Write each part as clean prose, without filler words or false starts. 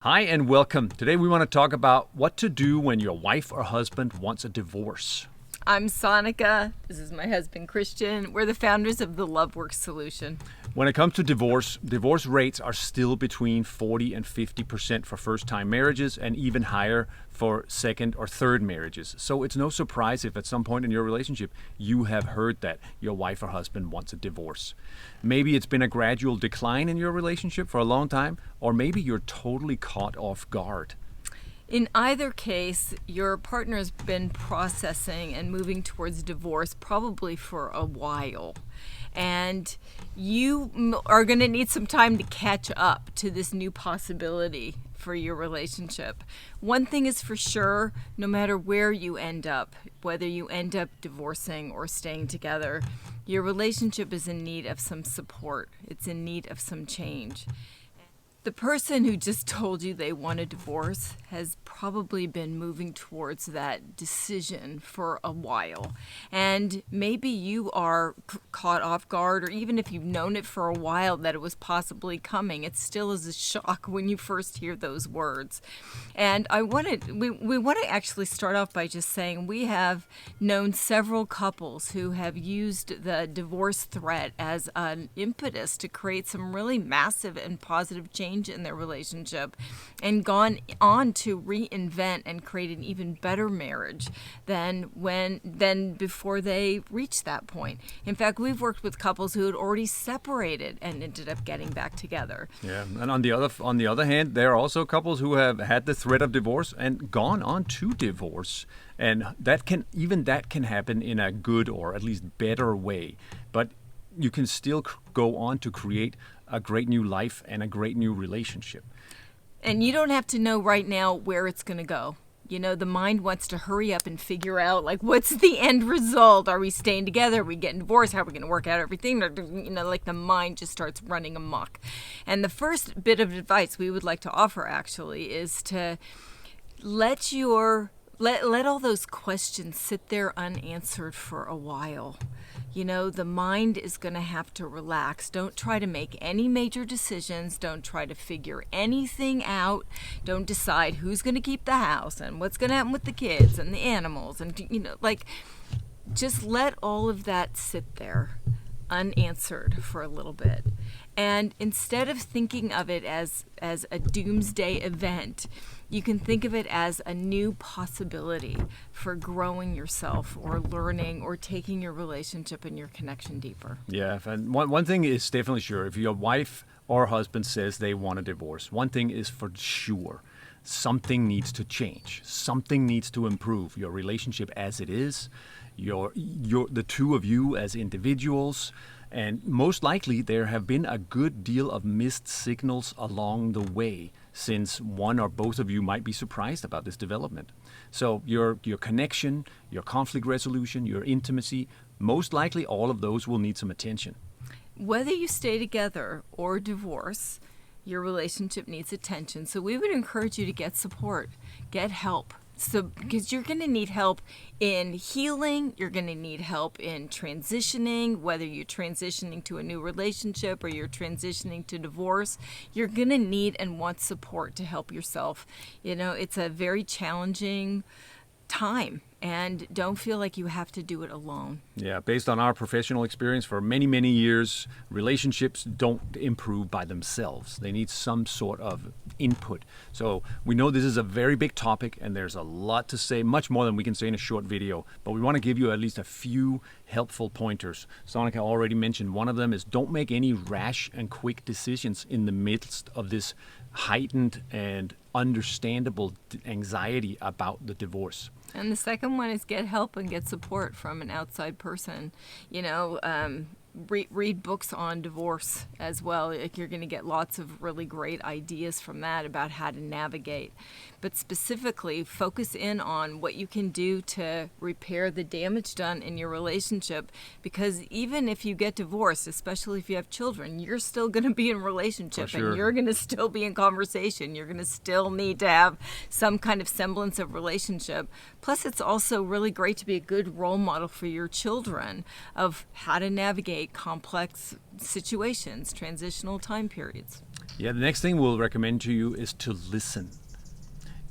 Hi and welcome. Today we want to talk about what to do when your wife or husband wants a divorce. I'm Sonica. This is my husband, Christian. We're the founders of the LoveWorks solution. When it comes to divorce rates are still between 40 and 50% for first-time marriages and even higher for second or third marriages. So it's no surprise if at some point in your relationship you have heard that your wife or husband wants a divorce. Maybe it's been a gradual decline in your relationship for a long time, or maybe you're totally caught off guard. In either case, your partner has been processing and moving towards divorce probably for a while. And you are going to need some time to catch up to this new possibility for your relationship. One thing is for sure, no matter where you end up, whether you end up divorcing or staying together, your relationship is in need of some support. It's in need of some change. The person who just told you they want a divorce has probably been moving towards that decision for a while. And maybe you are caught off guard, or even if you've known it for a while that it was possibly coming, it still is a shock when you first hear those words. And we want to actually start off by just saying we have known several couples who have used the divorce threat as an impetus to create some really massive and positive change in their relationship and gone on to reinvent and create an even better marriage than before they reached that point. In fact, we've worked with couples who had already separated and ended up getting back together. Yeah, and on the other hand, there are also couples who have had the threat of divorce and gone on to divorce. And that can happen in a good or at least better way. But you can still go on to create a great new life and a great new relationship. And you don't have to know right now where it's going to go. You know, the mind wants to hurry up and figure out, like, what's the end result? Are we staying together? Are we getting divorced? How are we going to work out everything? You know, like the mind just starts running amok. And the first bit of advice we would like to offer, actually, is to let all those questions sit there unanswered for a while. You know, the mind is going to have to relax. Don't try to make any major decisions. Don't try to figure anything out. Don't decide who's going to keep the house and what's going to happen with the kids and the animals. And, you know, like, just let all of that sit there unanswered for a little bit. And instead of thinking of it as a doomsday event, you can think of it as a new possibility for growing yourself or learning or taking your relationship and your connection deeper. Yeah, and one thing is definitely sure. If your wife or husband says they want a divorce, one thing is for sure. Something needs to change. Something needs to improve. Your relationship as it is, the two of you as individuals, and most likely there have been a good deal of missed signals along the way, since one or both of you might be surprised about this development. So your connection, your conflict resolution, your intimacy, most likely all of those will need some attention. Whether you stay together or divorce, your relationship needs attention. So we would encourage you to get support, get help. So, because you're going to need help in healing, you're going to need help in transitioning, whether you're transitioning to a new relationship or you're transitioning to divorce, you're going to need and want support to help yourself. You know, it's a very challenging time, and don't feel like you have to do it alone. Yeah, based on our professional experience for many, many years, relationships don't improve by themselves. They need some sort of input. So we know this is a very big topic, and there's a lot to say, much more than we can say in a short video, but we want to give you at least a few helpful pointers. Sonica already mentioned one of them is don't make any rash and quick decisions in the midst of this heightened and understandable anxiety about the divorce. And the second one is get help and get support from an outside person. You know, read books on divorce as well. Like, you're going to get lots of really great ideas from that about how to navigate. But specifically, focus in on what you can do to repair the damage done in your relationship. Because even if you get divorced, especially if you have children, you're still going to be in relationship, For sure. and you're going to still be in conversation. You're going to still need to have some kind of semblance of relationship. Plus, it's also really great to be a good role model for your children of how to navigate complex situations, transitional time periods. Yeah, the next thing we'll recommend to you is to listen.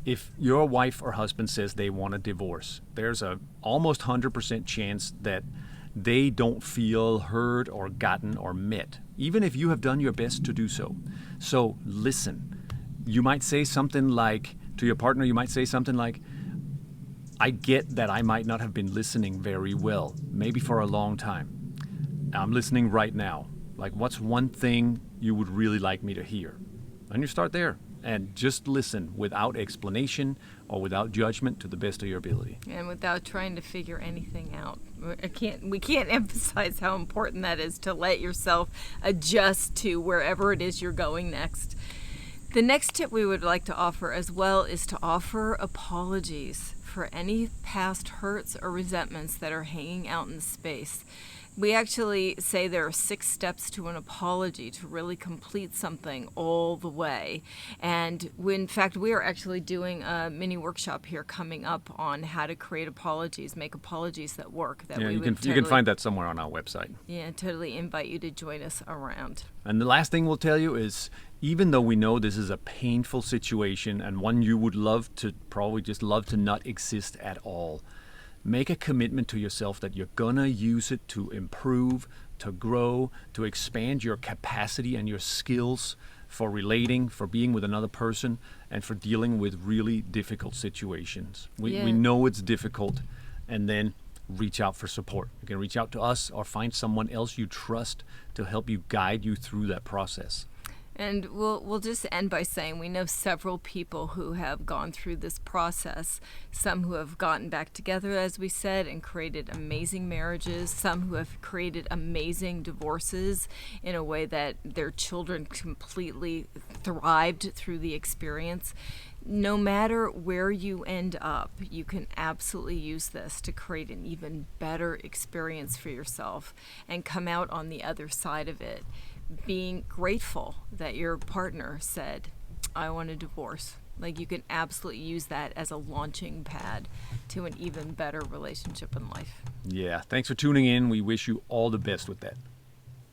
If your wife or husband says they want a divorce, there's a almost 100% chance that they don't feel heard or gotten or met, even if you have done your best to do so. So listen. You might say something like, to your partner, you might say something like, I get that I might not have been listening very well, maybe for a long time. I'm listening right now. Like, what's one thing you would really like me to hear? And you start there. And just listen without explanation or without judgment, to the best of your ability. And without trying to figure anything out. We can't emphasize how important that is, to let yourself adjust to wherever it is you're going next. The next tip we would like to offer as well is to offer apologies for any past hurts or resentments that are hanging out in space. We actually say there are 6 steps to an apology to really complete something all the way. And in fact, we are actually doing a mini workshop here coming up on how to create apologies, make apologies that work. That Yeah, we you would can find that somewhere on our website. Yeah, totally invite you to join us around. And the last thing we'll tell you is, even though we know this is a painful situation and one you would probably just love to not exist at all, make a commitment to yourself that you're gonna use it to improve, to grow, to expand your capacity and your skills for relating, for being with another person, and for dealing with really difficult situations. We know it's difficult, and then reach out for support. You can reach out to us or find someone else you trust to help you, guide you through that process. And we'll just end by saying we know several people who have gone through this process, some who have gotten back together, as we said, and created amazing marriages, some who have created amazing divorces in a way that their children completely thrived through the experience. No matter where you end up, you can absolutely use this to create an even better experience for yourself and come out on the other side of it being grateful that your partner said, I want a divorce. Like, you can absolutely use that as a launching pad to an even better relationship in life. Yeah, thanks for tuning in. We wish you all the best with that.